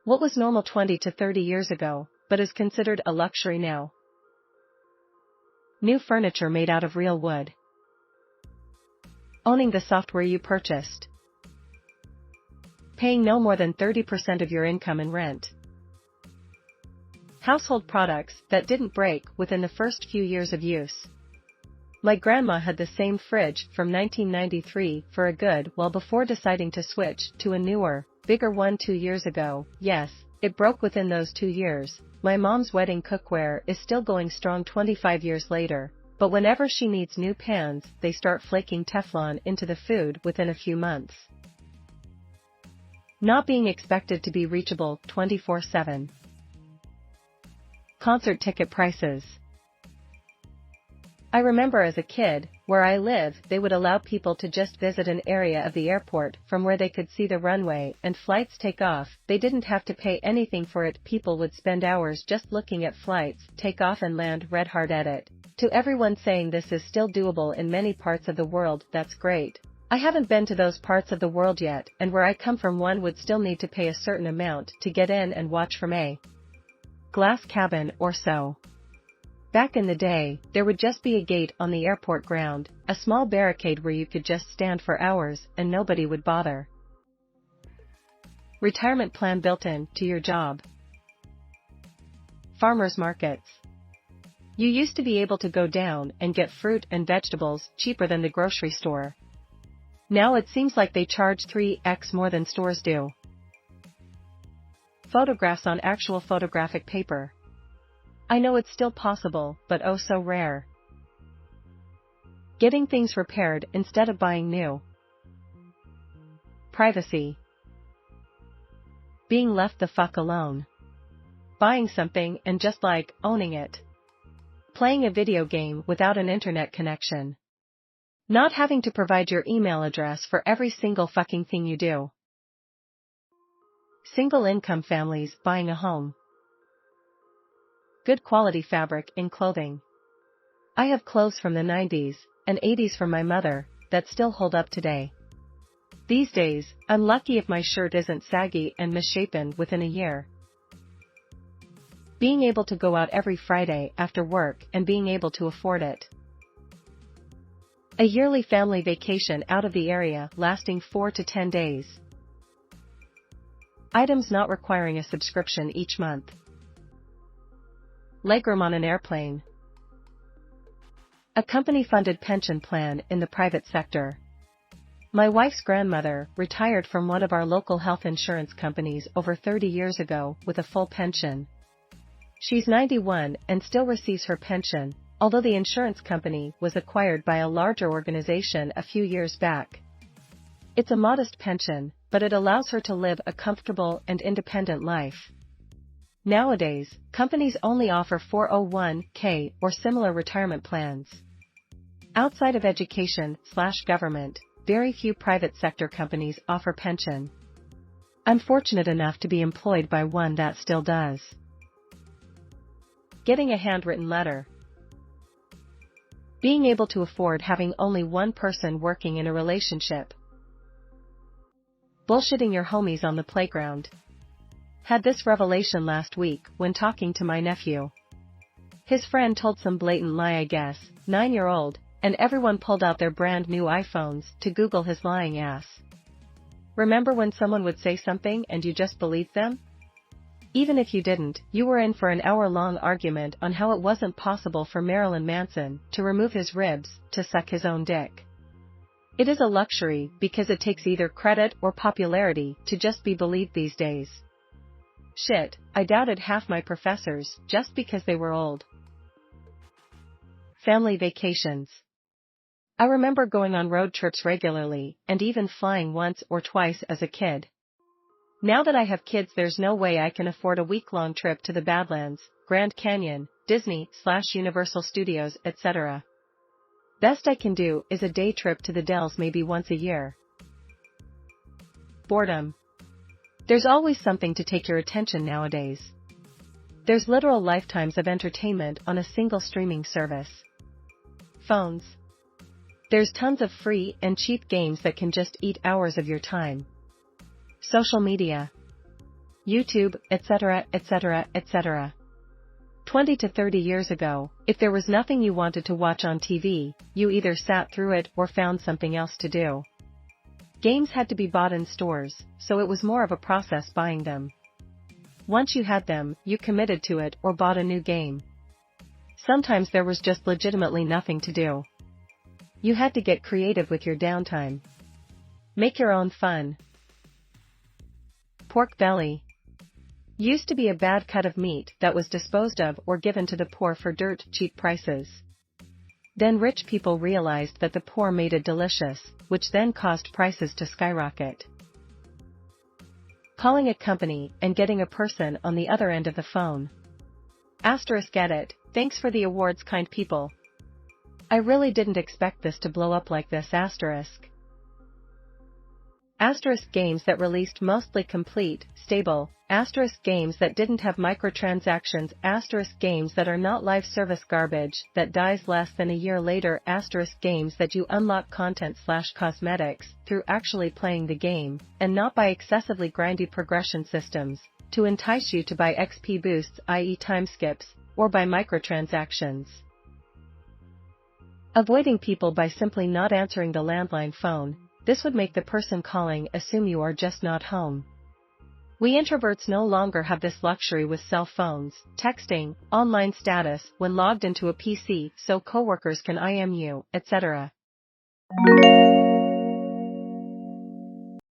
What was normal 20 to 30 years ago, but is considered a luxury now? New furniture made out of real wood. Owning the software you purchased. Paying no more than 30% of your income in rent. Household products that didn't break within the first few years of use. My grandma had the same fridge from 1993 for a good while before deciding to switch to a newer, bigger one 2 years ago. Yes, it broke within those 2 years. My mom's wedding cookware is still going strong 25 years later, but whenever she needs new pans, they start flaking Teflon into the food within a few months. Not being expected to be reachable 24/7. Concert ticket prices. I remember as a kid, where I live, they would allow people to just visit an area of the airport from where they could see the runway and flights take off. They didn't have to pay anything for it. People would spend hours just looking at flights take off and land. Red hard at it. To everyone saying this is still doable in many parts of the world, that's great. I haven't been to those parts of the world yet, and where I come from one would still need to pay a certain amount to get in and watch from a glass cabin or so. Back in the day, there would just be a gate on the airport ground, a small barricade where you could just stand for hours and nobody would bother. Retirement plan built in to your job. Farmers markets. You used to be able to go down and get fruit and vegetables cheaper than the grocery store. Now it seems like they charge 3x more than stores do. Photographs on actual photographic paper. I know it's still possible, but oh so rare. Getting things repaired instead of buying new. Privacy. Being left the fuck alone. Buying something and just like owning it. Playing a video game without an internet connection. Not having to provide your email address for every single fucking thing you do. Single income families buying a home. Good quality fabric in clothing. I have clothes from the 90s and 80s from my mother that still hold up today. These days, I'm lucky if my shirt isn't saggy and misshapen within a year. Being able to go out every Friday after work and being able to afford it. A yearly family vacation out of the area lasting 4 to 10 days. Items not requiring a subscription each month. Legroom on an airplane. A company-funded pension plan in the private sector. My wife's grandmother retired from one of our local health insurance companies over 30 years ago with a full pension. She's 91 and still receives her pension, although the insurance company was acquired by a larger organization a few years back. It's a modest pension, but it allows her to live a comfortable and independent life. Nowadays, companies only offer 401k or similar retirement plans. Outside of education/government, very few private sector companies offer pension. I'm fortunate enough to be employed by one that still does. Getting a handwritten letter. Being able to afford having only one person working in a relationship. Bullshitting your homies on the playground. Had this revelation last week when talking to my nephew. His friend told some blatant lie, I guess, 9-year-old, and everyone pulled out their brand new iPhones to Google his lying ass. Remember when someone would say something and you just believed them? Even if you didn't, you were in for an hour-long argument on how it wasn't possible for Marilyn Manson to remove his ribs to suck his own dick. It is a luxury because it takes either credit or popularity to just be believed these days. Shit, I doubted half my professors just because they were old. Family vacations. I remember going on road trips regularly and even flying once or twice as a kid. Now that I have kids, there's no way I can afford a week-long trip to the Badlands, Grand Canyon, Disney/Universal Studios, etc. Best I can do is a day trip to the Dells maybe once a year. Boredom. There's always something to take your attention nowadays. There's literal lifetimes of entertainment on a single streaming service. Phones. There's tons of free and cheap games that can just eat hours of your time. Social media. YouTube, etc., etc., etc. 20 to 30 years ago, if there was nothing you wanted to watch on TV, you either sat through it or found something else to do. Games had to be bought in stores, so it was more of a process buying them. Once you had them, you committed to it or bought a new game. Sometimes there was just legitimately nothing to do. You had to get creative with your downtime. Make your own fun. Pork belly. Used to be a bad cut of meat that was disposed of or given to the poor for dirt cheap prices. Then rich people realized that the poor made it delicious, which then caused prices to skyrocket. Calling a company and getting a person on the other end of the phone. Asterisk get it, thanks for the awards kind people. I really didn't expect this to blow up like this asterisk. Asterisk games that released mostly complete, stable, asterisk games that didn't have microtransactions, asterisk games that are not live service garbage, that dies less than a year later, asterisk games that you unlock content/cosmetics through actually playing the game, and not by excessively grindy progression systems, to entice you to buy XP boosts, i.e. time skips, or by microtransactions. Avoiding people by simply not answering the landline phone. This would make the person calling assume you are just not home. We introverts no longer have this luxury with cell phones, texting, online status when logged into a PC so coworkers can IM you, etc.